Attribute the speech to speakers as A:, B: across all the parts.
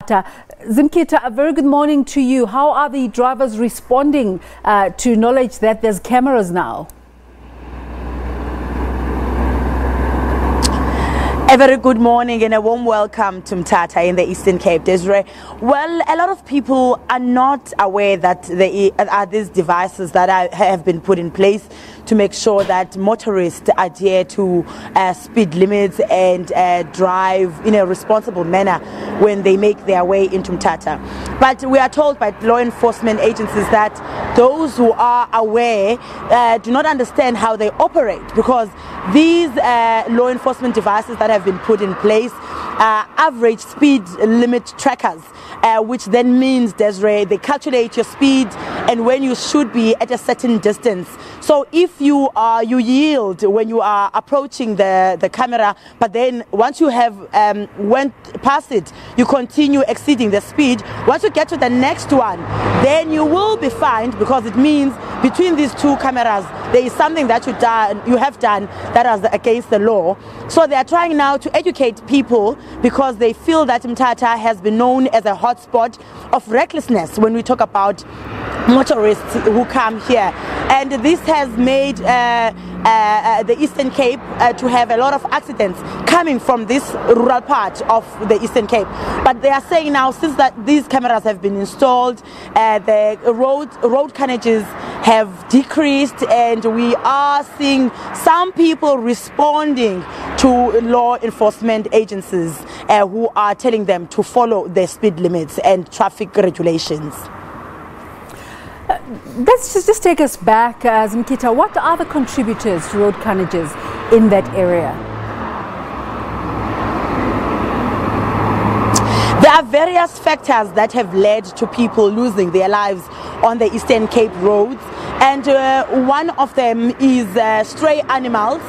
A: Zimkhita, a very good morning to you. How are the drivers responding to knowledge that there's cameras now?
B: A very good morning and a warm welcome to Mthatha in the Eastern Cape, Desiree. Well, a lot of people are not aware that there are these devices that have been put in place to make sure that motorists adhere to speed limits and drive in a responsible manner when they make their way into Mthatha. But we are told by law enforcement agencies that those who are aware do not understand how they operate, because these law enforcement devices that have been put in place average speed limit trackers, which then means, Desiree, they calculate your speed and when you should be at a certain distance. So if you yield when you are approaching the camera, but then once you have went past it, you continue exceeding the speed. Once you get to the next one, then you will be fined, because it means between these two cameras there is something that you have done that is against the law. So they are trying now to educate people, because they feel that Mthatha has been known as a hotspot of recklessness when we talk about motorists who come here. And this has made the Eastern Cape to have a lot of accidents coming from this rural part of the Eastern Cape. But they are saying now, since that these cameras have been installed, the road carnages have decreased, and we are seeing some people responding to law enforcement agencies who are telling them to follow the speed limits and traffic regulations.
A: Let's just take us back, Zimkhita. What are the contributors to road carnages in that area?
B: There are various factors that have led to people losing their lives on the Eastern Cape roads, and one of them is stray animals.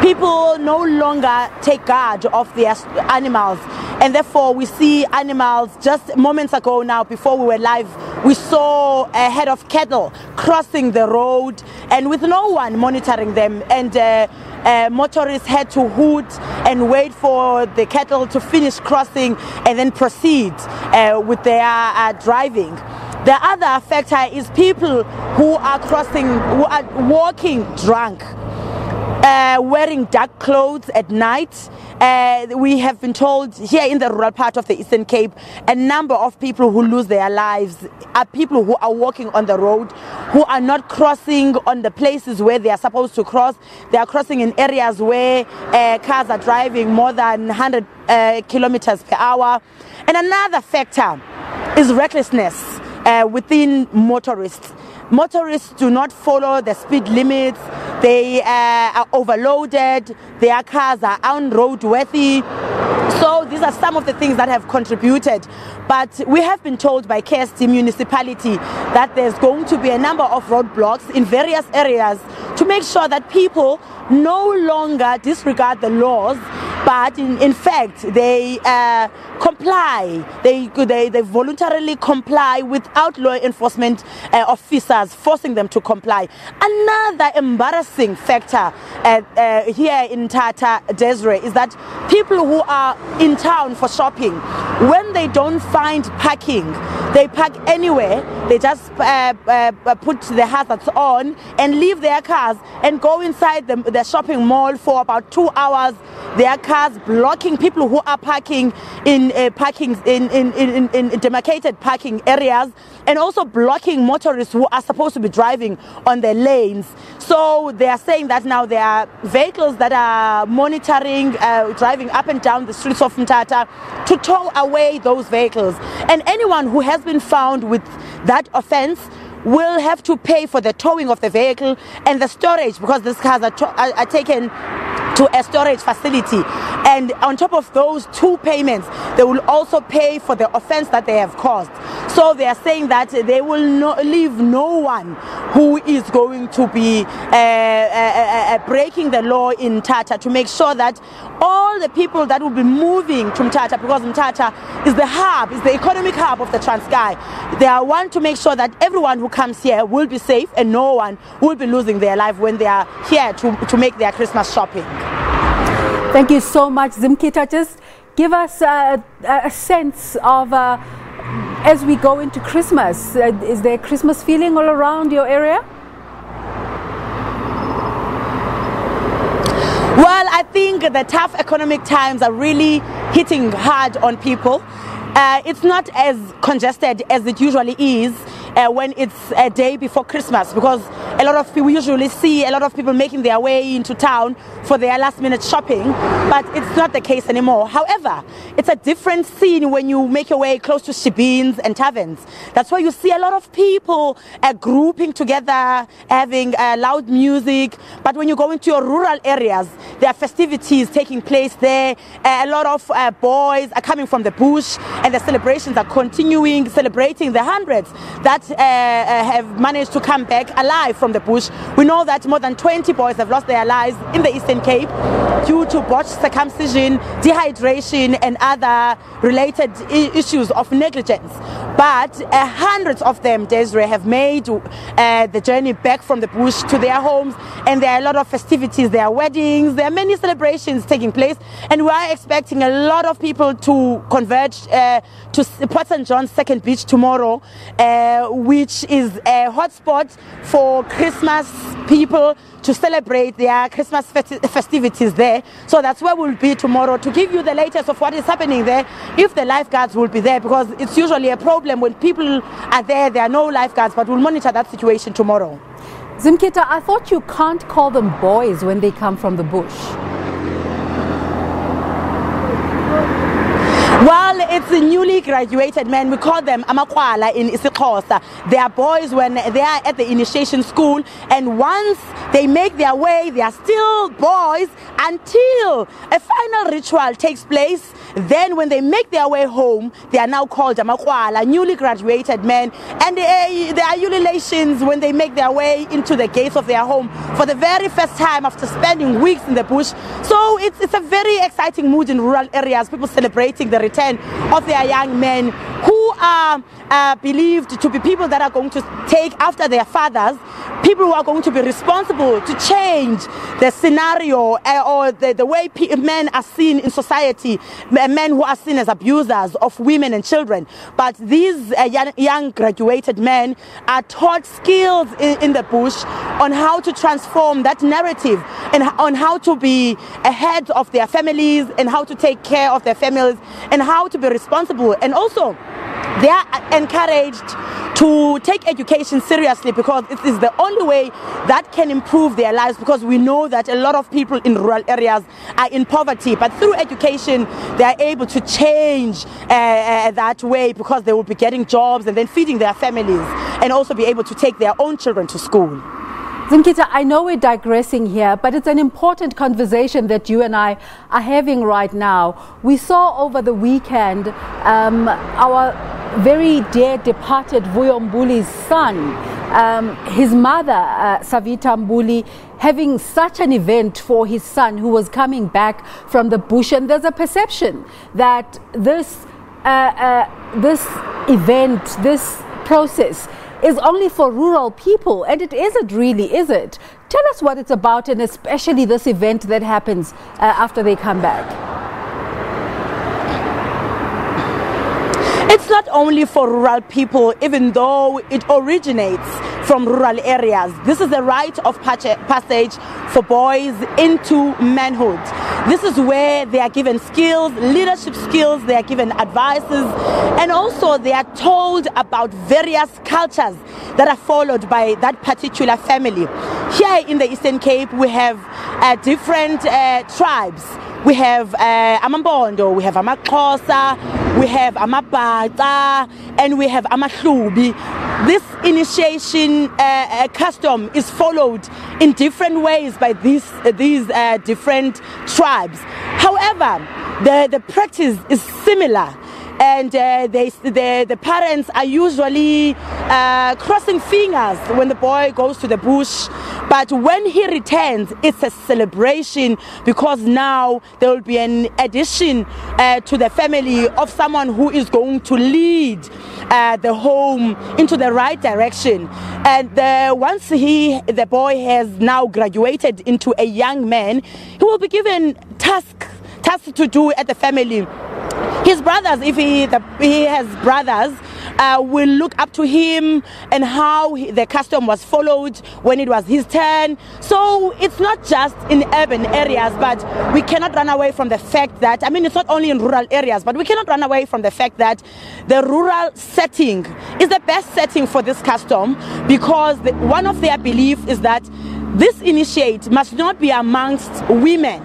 B: People no longer take guard of their animals, and therefore we see animals. Just moments ago now, before we were live, we saw a head of cattle crossing the road and with no one monitoring them, and motorists had to hoot and wait for the cattle to finish crossing and then proceed with their driving. The other factor is people who are walking drunk, wearing dark clothes at night. We have been told here in the rural part of the Eastern Cape, a number of people who lose their lives are people who are walking on the road, who are not crossing on the places where they are supposed to cross. They are crossing in areas where cars are driving more than 100 kilometers per hour. And another factor is recklessness within motorists. Motorists do not follow the speed limits. They are overloaded. Their cars are unroadworthy. So these are some of the things that have contributed. But we have been told by KSD municipality that there's going to be a number of roadblocks in various areas to make sure that people no longer disregard the laws, but in fact they comply. They voluntarily comply without law enforcement officers forcing them to comply. Another embarrassing factor here in Mthatha, Desiree, is that people who are in town for shopping, when they don't find parking, they park anywhere. They just put the hazards on and leave their cars and go inside the shopping mall for about 2 hours. Their cars blocking people who are parking in demarcated parking areas, and also blocking motorists who are supposed to be driving on their lanes. So they are saying that now there are vehicles that are monitoring, driving up and down the streets of Mthatha to tow away those vehicles. And anyone who has been found with that offense will have to pay for the towing of the vehicle and the storage, because these cars are taken to a storage facility. And on top of those two payments, they will also pay for the offense that they have caused. So they are saying that they will leave no one who is going to be breaking the law in Mthatha, to make sure that all the people that will be moving to Mthatha, because Mthatha is the hub, is the economic hub of the Transkei, they want to make sure that everyone who comes here will be safe and no one will be losing their life when they are here to make their Christmas shopping.
A: Thank you so much, Zimkhita. Just give us a sense of, as we go into Christmas, is there Christmas feeling all around your area?
B: Well, I think the tough economic times are really hitting hard on people. It's not as congested as it usually is when it's a day before Christmas, because a lot of people, we usually see a lot of people making their way into town for their last minute shopping, but it's not the case anymore. However, it's a different scene when you make your way close to shebeens and taverns. That's why you see a lot of people grouping together, having loud music. But when you go into your rural areas, there are festivities taking place there. A lot of boys are coming from the bush, and the celebrations are continuing, celebrating the hundreds that have managed to come back alive from the bush. We know that more than 20 boys have lost their lives in the Eastern Cape due to botched circumcision, dehydration, and other related issues of negligence. But hundreds of them, Desiree, have made the journey back from the bush to their homes, and there are a lot of festivities, there are weddings, there are many celebrations taking place, and we are expecting a lot of people to converge to Port St. John's Second Beach tomorrow, which is a hotspot for Christmas people to celebrate their Christmas festivities there. So that's where we'll be tomorrow to give you the latest of what is happening there, if the lifeguards will be there, because it's usually a problem when people are there, there are no lifeguards, but we'll monitor that situation tomorrow.
A: Zimkhita, I thought you can't call them boys when they come from the bush.
B: Well, it's a newly graduated men. We call them amakwala in isiXhosa. They are boys when they are at the initiation school, and once they make their way, they are still boys until a final ritual takes place. Then when they make their way home, they are now called amakwala, newly graduated men, and there are ululations when they make their way into the gates of their home for the very first time after spending weeks in the bush. So it's a very exciting mood in rural areas, people celebrating the return of their young men who are believed to be people that are going to take after their fathers, people who are going to be responsible to change the scenario or the way men are seen in society, men who are seen as abusers of women and children. But these young graduated men are taught skills in the bush on how to transform that narrative and on how to be ahead of their families and how to take care of their families and how to be responsible. And also, they are encouraged to take education seriously, because it is the only way that can improve their lives, because we know that a lot of people in rural areas are in poverty, but through education they are able to change that way, because they will be getting jobs and then feeding their families and also be able to take their own children to school.
A: Zimkhita, I know we're digressing here, but it's an important conversation that you and I are having right now. We saw over the weekend our very dear departed Vuyo Mbuli's son, his mother, Zimkhita Mqinana, having such an event for his son who was coming back from the bush. And there's a perception that this event, this process, is only for rural people, and it isn't really, is it? Tell us what it's about, and especially this event that happens after they come back.
B: It's not only for rural people, even though it originates from rural areas. This is a rite of passage for boys into manhood. This is where they are given skills, leadership skills, they are given advices, and also they are told about various cultures that are followed by that particular family. Here in the Eastern Cape, we have different tribes. We have Amambondo, we have Amaxhosa, we have Amabhaca, and we have Amahlubi. This initiation custom is followed in different ways by these different tribes. However, the practice is similar, and the parents are usually crossing fingers when the boy goes to the bush. But when he returns, it's a celebration, because now there will be an addition to the family of someone who is going to lead the home into the right direction. And once the boy has now graduated into a young man, he will be given tasks tasks to do at the family. His brothers, if he has brothers, will look up to him and how the custom was followed when it was his turn. So it's not just in urban areas, but we cannot run away from the fact that, I mean, it's not only in rural areas, but we cannot run away from the fact that the rural setting is the best setting for this custom, because one of their beliefs is that this initiate must not be amongst women.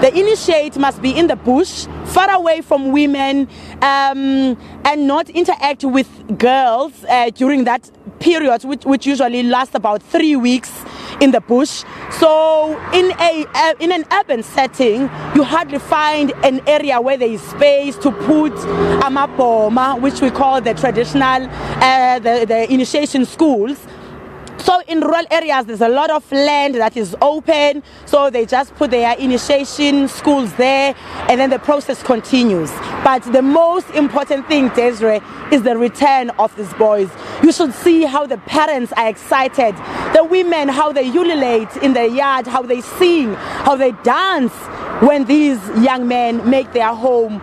B: The initiate must be in the bush, far away from women, and not interact with girls during that period, which usually lasts about 3 weeks in the bush. So in an urban setting, you hardly find an area where there is space to put amabhoma, which we call the traditional, the initiation schools. So in rural areas, there's a lot of land that is open, so they just put their initiation schools there, and then the process continues. But the most important thing, Desiree, is the return of these boys. You should see how the parents are excited, the women, how they ululate in the yard, how they sing, how they dance when these young men make their home.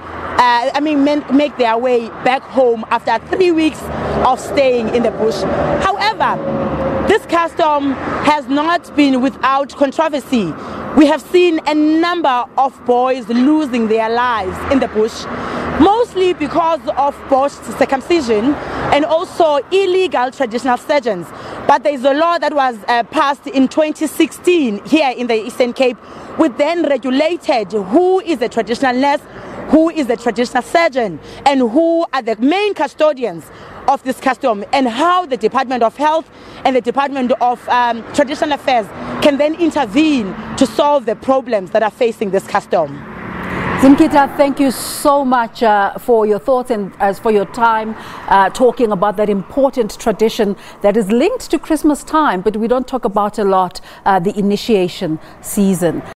B: Make their way back home after 3 weeks of staying in the bush. However, this custom has not been without controversy. We have seen a number of boys losing their lives in the bush, mostly because of forced circumcision and also illegal traditional surgeons. But there is a law that was passed in 2016 here in the Eastern Cape, which then regulated who is a traditional nurse, who is the traditional surgeon, and who are the main custodians of this custom, and how the Department of Health and the Department of Traditional Affairs can then intervene to solve the problems that are facing this custom.
A: Zimkhita, thank you so much for your thoughts and for your time talking about that important tradition that is linked to Christmas time, but we don't talk about a lot, the initiation season.